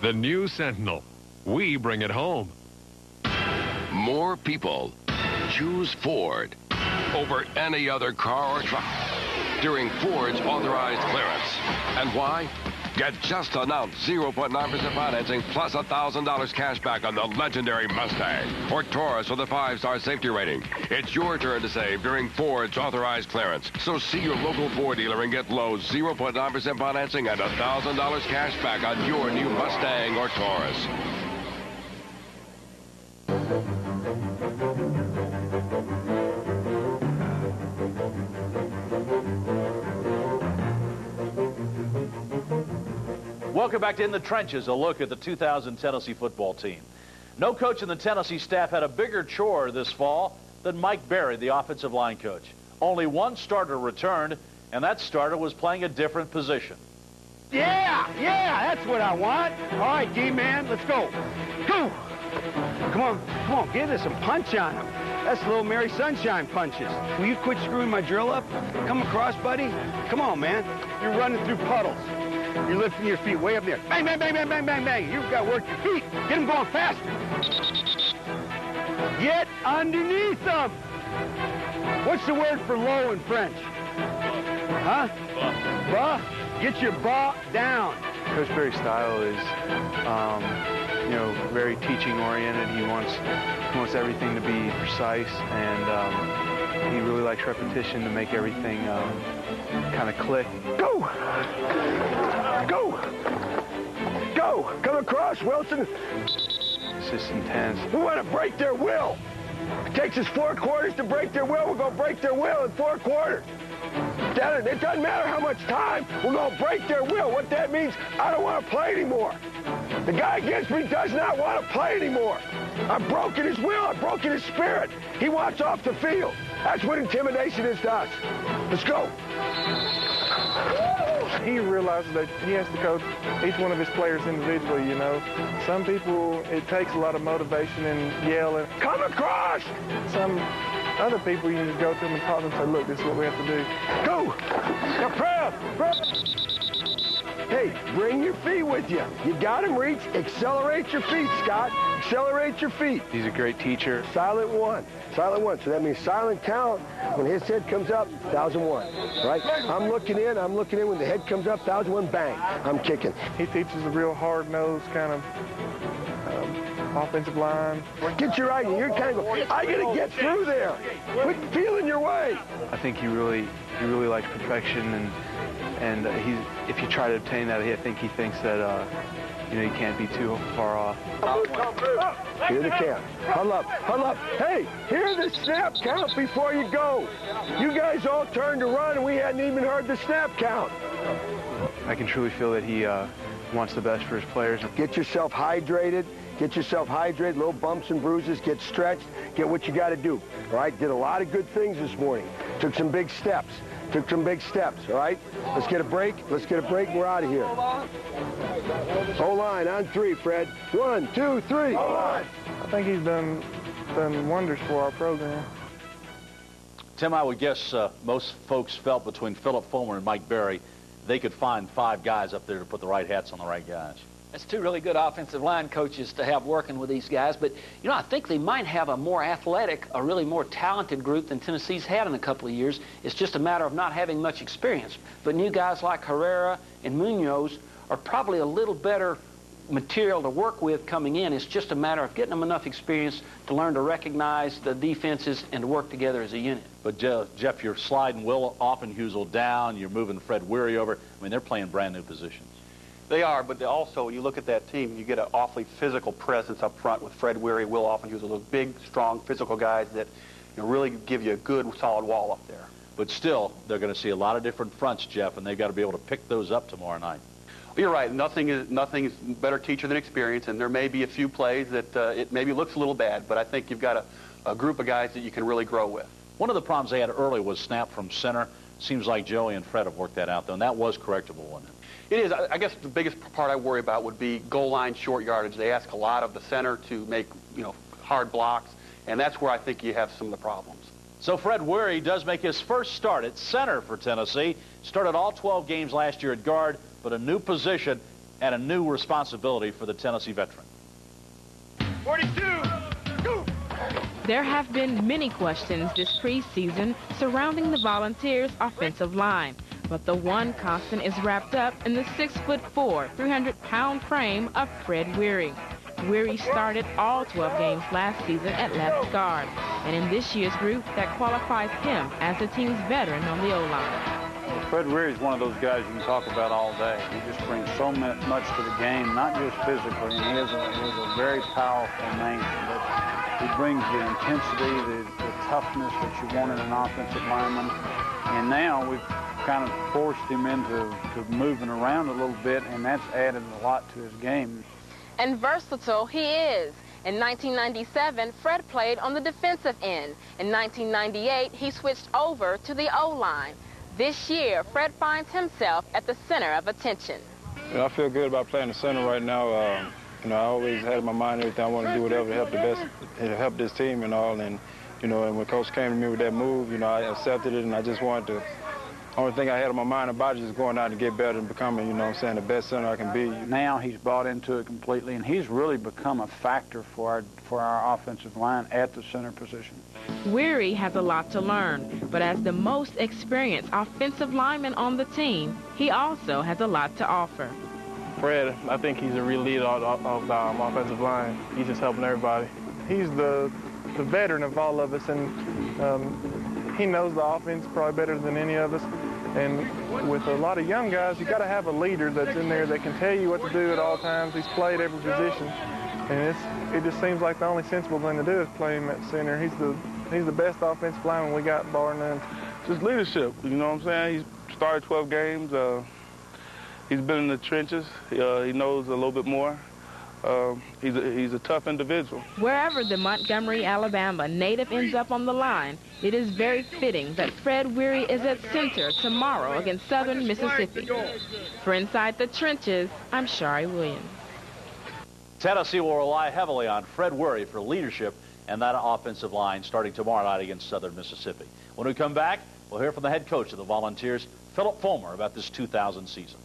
The new Sentinel. We bring it home. More people choose Ford over any other car or truck during Ford's authorized clearance. And why? Get just announced 0.9% financing plus $1,000 cash back on the legendary Mustang or Taurus with a 5-star safety rating. It's your turn to save during Ford's authorized clearance. So see your local Ford dealer and get low 0.9% financing and $1,000 cash back on your new Mustang or Taurus. Welcome back to In the Trenches, a look at the 2000 Tennessee football team. No coach in the Tennessee staff had a bigger chore this fall than Mike Berry, the offensive line coach. Only one starter returned, and that starter was playing a different position. Yeah, that's what I want. All right, D-man, let's go. Go! Come on, give us some punch on him. That's little Mary Sunshine punches. Will you quit screwing my drill up? Come across, buddy. Come on, man. You're running through puddles. You're lifting your feet way up there. Bang, bang, bang, bang, bang, bang, bang. You've got to work your feet. Get them going faster. Get underneath them. What's the word for low in French? Huh? Bah. Get your bah down. Coach Berry's style is, very teaching-oriented. He wants everything to be precise, and he really likes repetition to make everything kind of click. Go! Go! Go! Come across, Wilson. It's just intense. We want to break their will. It takes us 4 quarters to break their will. We're going to break their will in 4 quarters. It doesn't matter how much time. We're going to break their will. What that means, I don't want to play anymore. The guy against me does not want to play anymore. I've broken his will. I've broken his spirit. He wants off the field. That's what intimidation is to us. Let's go. He realizes that he has to coach each one of his players individually, you know. Some people, it takes a lot of motivation and yelling. Come across! Some other people, you can just go to them and talk to them and say, look, this is what we have to do. Go! Now, prep! Hey, bring your feet with you. You got them reach. Accelerate your feet, Scott. Accelerate your feet. He's a great teacher. Silent one. Silent one. So that means silent count. When his head comes up, 1001. Right? I'm looking in. When the head comes up, 1001, bang. I'm kicking. He teaches a real hard-nosed kind of offensive line. Get your right. You're kind of going, I got to get through there. Quit feeling your way. I think he really likes perfection, and if you try to obtain that, I think he thinks that you can't be too far off. Hear the count. Huddle up. Hey, hear the snap count before you go. You guys all turned to run, and we hadn't even heard the snap count. I can truly feel that he wants the best for his players. Get yourself hydrated. Little bumps and bruises. Get stretched. Get what you got to do. All right? Did a lot of good things this morning. Took some big steps. All right? Let's get a break. We're out of here. O-line on 3, Fred. 1, 2, 3. I think he's done wonders for our program. Tim, I would guess most folks felt between Philip Fulmer and Mike Berry, they could find 5 guys up there to put the right hats on the right guys. That's 2 really good offensive line coaches to have working with these guys. But, I think they might have a more athletic, a really more talented group than Tennessee's had in a couple of years. It's just a matter of not having much experience. But new guys like Herrera and Munoz are probably a little better material to work with coming in. It's just a matter of getting them enough experience to learn to recognize the defenses and to work together as a unit. But, Jeff, you're sliding Will Offenhusel down. You're moving Fred Weary over. I mean, they're playing brand-new positions. They are, but also, when you look at that team, you get an awfully physical presence up front with Fred Weary, Will Offenhusel, those big, strong, physical guys that really give you a good, solid wall up there. But still, they're going to see a lot of different fronts, Jeff, and they've got to be able to pick those up tomorrow night. You're right. Nothing is better teacher than experience, and there may be a few plays that it maybe looks a little bad, but I think you've got a group of guys that you can really grow with. One of the problems they had early was snap from center. Seems like Joey and Fred have worked that out, though, and that was correctable, wasn't it? It is. I guess the biggest part I worry about would be goal line short yardage. They ask a lot of the center to make, hard blocks, and that's where I think you have some of the problems. So Fred Weary does make his first start at center for Tennessee. Started all 12 games last year at guard, but a new position and a new responsibility for the Tennessee veteran. 42, go! There have been many questions this preseason surrounding the Volunteers' offensive line, but the one constant is wrapped up in the 6'4", 300-pound frame of Fred Weary. Weary started all 12 games last season at left guard, and in this year's group that qualifies him as the team's veteran on the O-line. Fred Weary is one of those guys you can talk about all day. He just brings so much to the game, not just physically. And he is a very powerful man, but he brings the intensity, the toughness that you want in an offensive lineman. And now we've kind of forced him into moving around a little bit, and that's added a lot to his game. And versatile he is. In 1997, Fred played on the defensive end. In 1998, he switched over to the O-line. This year, Fred finds himself at the center of attention. I feel good about playing the center right now. I always had in my mind everything I want to do whatever to help this team and all. And and when Coach came to me with that move, I accepted it, and I just wanted to. Only thing I had on my mind about it is going out and get better and becoming, the best center I can be. Now he's bought into it completely, and he's really become a factor for our offensive line at the center position. Weary has a lot to learn, but as the most experienced offensive lineman on the team, he also has a lot to offer. Fred, I think he's a real leader of the offensive line. He's just helping everybody. He's the veteran of all of us, and he knows the offense probably better than any of us. And with a lot of young guys, you got to have a leader that's in there that can tell you what to do at all times. He's played every position, and it just seems like the only sensible thing to do is play him at center. He's the best offensive lineman we got, bar none. Just leadership, you know what I'm saying? He's started 12 games. He's been in the trenches. He knows a little bit more. He's a tough individual. Wherever the Montgomery, Alabama native ends up on the line, it is very fitting that Fred Weary is at center tomorrow against Southern Mississippi. For Inside the Trenches, I'm Shari Williams. Tennessee will rely heavily on Fred Weary for leadership and that offensive line starting tomorrow night against Southern Mississippi. When we come back, we'll hear from the head coach of the Volunteers, Philip Fulmer, about this 2000 season.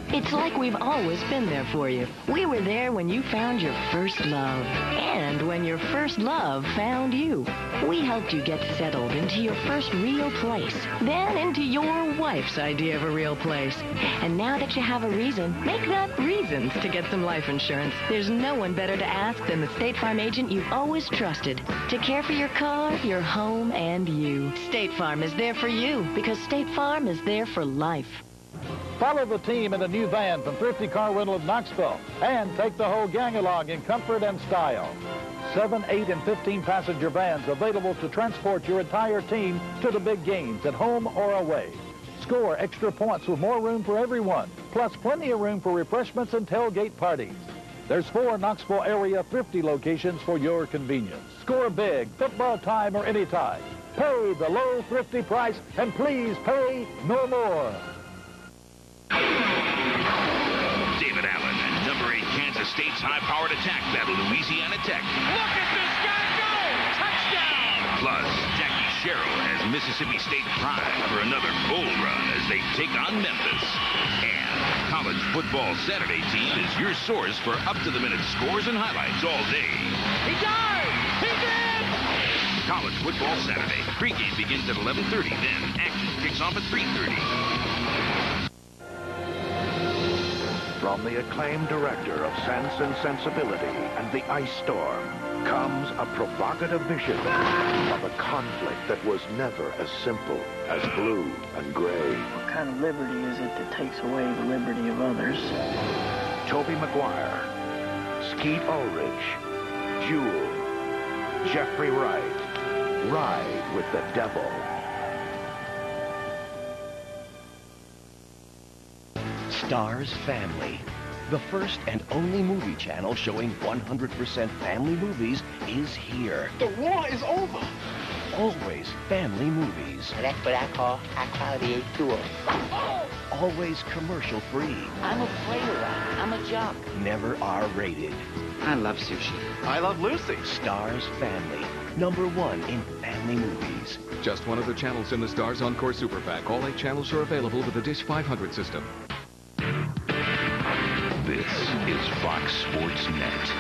It's like we've always been there for you. We were there when you found your first love, and when your first love found you. We helped you get settled into your first real place, then into your wife's idea of a real place. And now that you have a reason, make that reasons to get some life insurance. There's no one better to ask than the State Farm agent you've always trusted to care for your car, your home, and you. State Farm is there for you because State Farm is there for life. Follow the team in a new van from Thrifty Car Rental of Knoxville and take the whole gang along in comfort and style. 7, 8, and 15 passenger vans available to transport your entire team to the big games at home or away. Score extra points with more room for everyone, plus plenty of room for refreshments and tailgate parties. There's 4 Knoxville area Thrifty locations for your convenience. Score big, football time or any time. Pay the low Thrifty price and please pay no more. David Allen and number 8 Kansas State's high-powered attack battle Louisiana Tech. Look at this guy go! Touchdown! Plus, Jackie Sherrill has Mississippi State primed for another bull run as they take on Memphis. And College Football Saturday Team is your source for up-to-the-minute scores and highlights all day. He died! He did! College Football Saturday. Pregame begins at 11:30, then action kicks off at 3:30. From the acclaimed director of Sense and Sensibility and The Ice Storm comes a provocative vision of a conflict that was never as simple as blue and gray. What kind of liberty is it that takes away the liberty of others? Tobey Maguire, Skeet Ulrich, Jewel, Jeffrey Wright, Ride with the Devil. Stars Family. The first and only movie channel showing 100% family movies is here. The war is over. Always family movies. That's what I call high-quality A2. Always commercial-free. I'm a player. I'm a jock. Never R-rated. I love sushi. I love Lucy. Stars Family. #1 in family movies. Just one of the channels in the Stars Encore Super Pack. All 8 channels are available with the Dish 500 system. This is Fox Sports Net.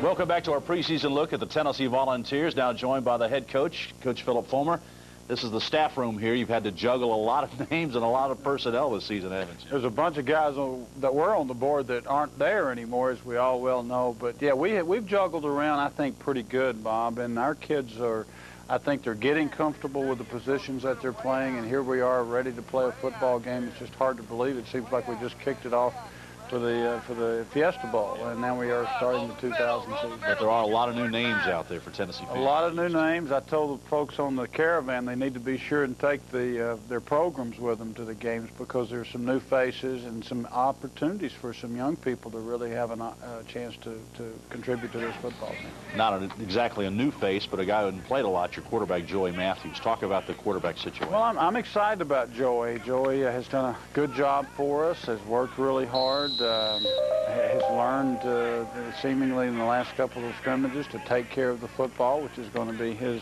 Welcome back to our preseason look at the Tennessee Volunteers, now joined by the head coach, Coach Philip Fulmer. This is the staff room here. You've had to juggle a lot of names and a lot of personnel this season, haven't you? There's a bunch of guys that were on the board that aren't there anymore, as we all well know. But, yeah, we've juggled around, I think, pretty good, Bob. And our kids are, I think they're getting comfortable with the positions that they're playing. And here we are ready to play a football game. It's just hard to believe. It seems like we just kicked it off for the Fiesta Bowl, and now we are starting the 2000 season. But there are a lot of new names out there for Tennessee fans. A lot of new names. I told the folks on the caravan they need to be sure and take their programs with them to the games, because there's some new faces and some opportunities for some young people to really have a chance to contribute to this football team. Not exactly a new face, but a guy who hadn't played a lot, your quarterback, Joey Matthews. Talk about the quarterback situation. Well, I'm excited about Joey. Joey has done a good job for us, has worked really hard. Has learned seemingly in the last couple of scrimmages to take care of the football, which is going to be his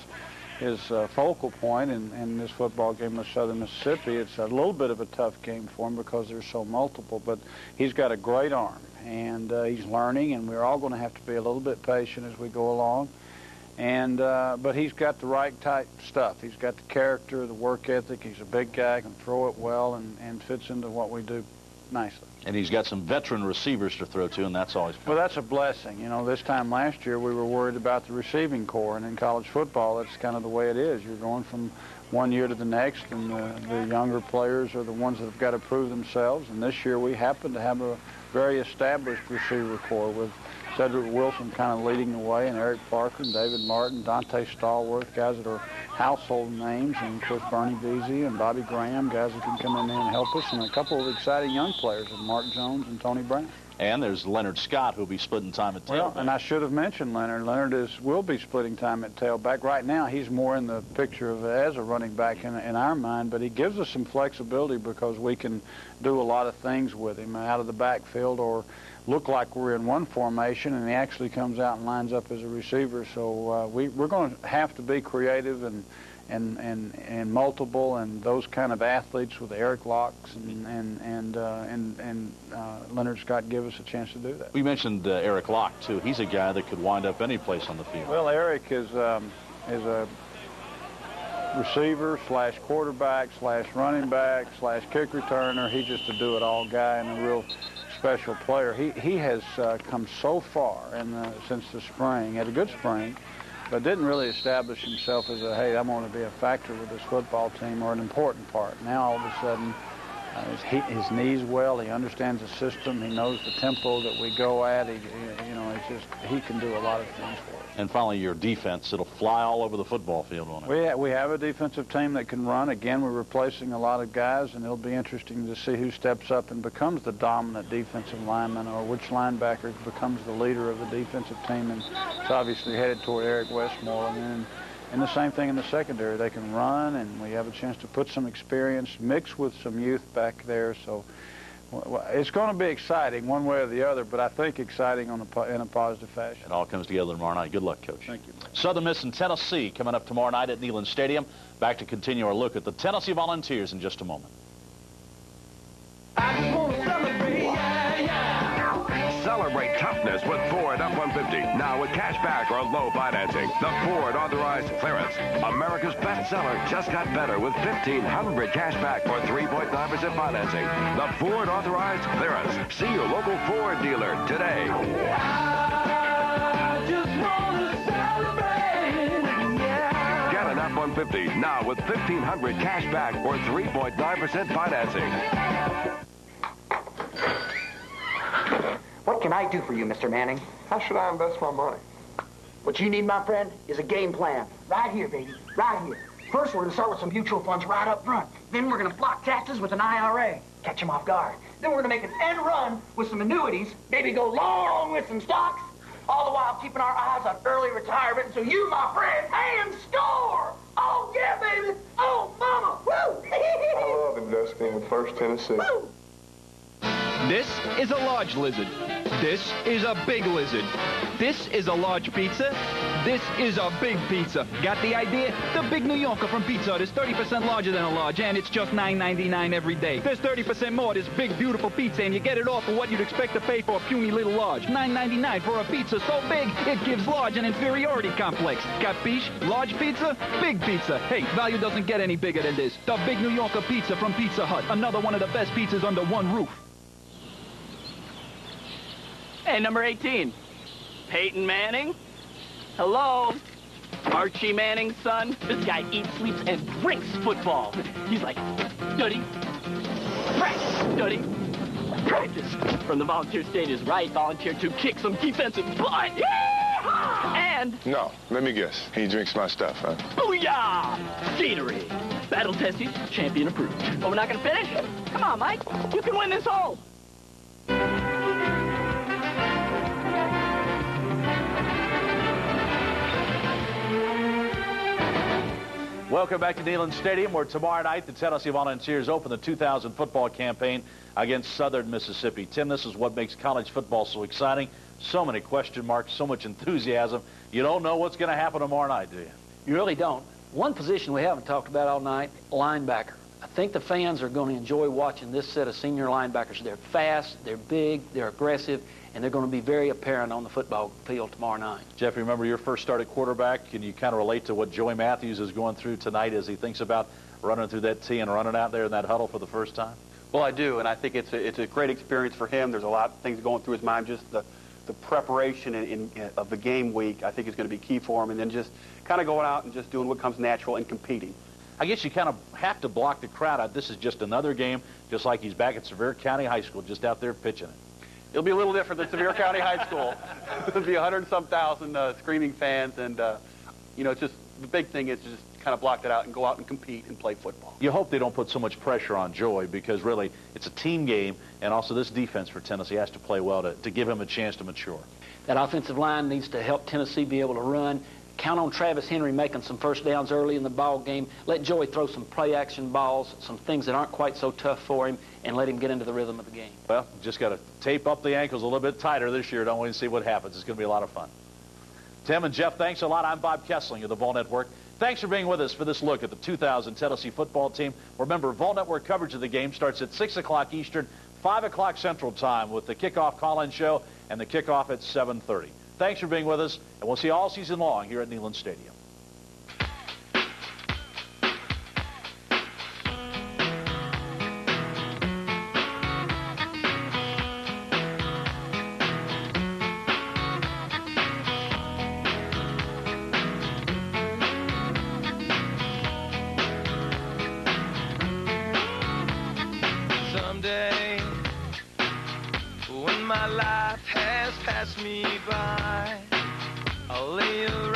focal point in this football game with Southern Mississippi. It's a little bit of a tough game for him because there's so multiple, but he's got a great arm, and he's learning, and we're all going to have to be a little bit patient as we go along. And but he's got the right type stuff. He's got the character, the work ethic. He's a big guy, can throw it well, and fits into what we do nicely. And he's got some veteran receivers to throw to, and that's always fun. Well, that's a blessing. You know, this time last year we were worried about the receiving corps, and in college football that's kind of the way it is. You're going from one year to the next, and the younger players are the ones that have got to prove themselves. And this year we happen to have a very established receiver corps with Cedric Wilson kind of leading the way, and Eric Parker and David Martin, Dante Stallworth, guys that are household names, and of course Bernie Veazey and Bobby Graham, guys that can come in there and help us, and a couple of exciting young players, Mark Jones and Tony Brown. And there's Leonard Scott, who'll be splitting time at tailback. Well, and I should have mentioned Leonard. Leonard will be splitting time at tailback. Right now, he's more in the picture as a running back in our mind, but he gives us some flexibility because we can do a lot of things with him out of the backfield, or look like we're in one formation, and he actually comes out and lines up as a receiver. So we're going to have to be creative and multiple, and those kind of athletes with Eric Locks and Leonard Scott give us a chance to do that. We mentioned Eric Locke too. He's a guy that could wind up any place on the field. Well, Eric is a receiver slash quarterback slash running back slash kick returner. He's just a do-it-all guy and a real special player. He has come so far since the spring. Had a good spring, but didn't really establish himself as hey, I'm going to be a factor with this football team, or an important part. Now all of a sudden, his knees well. He understands the system. He knows the tempo that we go at. He can do a lot of things for us. And finally, your defense, it'll fly all over the football field, won't it? We have a defensive team that can run. Again, we're replacing a lot of guys, and it'll be interesting to see who steps up and becomes the dominant defensive lineman, or which linebacker becomes the leader of the defensive team. And it's obviously headed toward Eric Westmoreland. And the same thing in the secondary. They can run, and we have a chance to put some experience mixed with some youth back there. So it's going to be exciting one way or the other, but I think exciting in a positive fashion. It all comes together tomorrow night. Good luck, Coach. Thank you. Southern Miss and Tennessee coming up tomorrow night at Neyland Stadium. Back to continue our look at the Tennessee Volunteers in just a moment. Celebrate toughness with Ford F-150. Now with cash back or low financing. The Ford Authorized Clearance. America's bestseller just got better with $1,500 cash back or 3.9% financing. The Ford Authorized Clearance. See your local Ford dealer today. Get an F-150 now with $1,500 cash back or 3.9% financing. What can I do for you, Mr. Manning? How should I invest my money? What you need, my friend, is a game plan. Right here, baby. Right here. First, we're going to start with some mutual funds right up front. Then we're going to block taxes with an IRA. Catch them off guard. Then we're going to make an end run with some annuities. Maybe go long with some stocks. All the while keeping our eyes on early retirement. So you, my friend, can score! Oh, yeah, baby! Oh, mama! Woo! I love investing with First Tennessee. Woo! This is a large lizard. This is a big lizard. This is a large pizza. This is a big pizza. Got the idea? The Big New Yorker from Pizza Hut is 30% larger than a large, and it's just $9.99 every day. There's 30% more of this big, beautiful pizza, and you get it all for what you'd expect to pay for a puny little large. $9.99 for a pizza so big, it gives large an inferiority complex. Capiche? Large pizza? Big pizza. Hey, value doesn't get any bigger than this. The Big New Yorker pizza from Pizza Hut. Another one of the best pizzas under one roof. Hey, number 18. Peyton Manning? Hello? Archie Manning's son? This guy eats, sleeps, and drinks football. He's like, study, practice, study, practice. From the volunteer state is right, volunteer to kick some defensive butt. Yeehaw! And... No, let me guess. He drinks my stuff, huh? Booyah! Gatorade. Battle tested, champion approved. But we're not going to finish? Come on, Mike. You can win this hole. Welcome back to Neyland Stadium, where tomorrow night the Tennessee Volunteers open the 2000 football campaign against Southern Mississippi. Tim, this is what makes college football so exciting. So many question marks, so much enthusiasm. You don't know what's going to happen tomorrow night, do you? You really don't. One position we haven't talked about all night, linebacker. I think the fans are going to enjoy watching this set of senior linebackers. They're fast, they're big, they're aggressive, and they're going to be very apparent on the football field tomorrow night. Jeff, remember your first start at quarterback? Can you kind of relate to what Joey Matthews is going through tonight as he thinks about running through that tee and running out there in that huddle for the first time? Well, I do, and I think it's a great experience for him. There's a lot of things going through his mind. Just the preparation of the game week, I think, is going to be key for him, and then just kind of going out and just doing what comes natural and competing. I guess you kind of have to block the crowd out. This is just another game, just like he's back at Sevier County High School, just out there pitching it. It'll be a little different than Sevier County High School. There'll be 100-some thousand screaming fans, and, you know, it's just the big thing is just kind of block it out and go out and compete and play football. You hope they don't put so much pressure on Joey, because really it's a team game, and also this defense for Tennessee has to play well to give him a chance to mature. That offensive line needs to help Tennessee be able to run. Count on Travis Henry making some first downs early in the ball game. Let Joey throw some play-action balls, some things that aren't quite so tough for him, and let him get into the rhythm of the game. Well, just got to tape up the ankles a little bit tighter this year, don't we, and see what happens. It's going to be a lot of fun. Tim and Jeff, thanks a lot. I'm Bob Kessling of the Vol Network. Thanks for being with us for this look at the 2000 Tennessee football team. Remember, Vol Network coverage of the game starts at 6 o'clock Eastern, 5 o'clock Central Time with the kickoff call-in show and the kickoff at 7:30. Thanks for being with us, and we'll see you all season long here at Neyland Stadium. Someday, when my life has passed me by, I'll lay around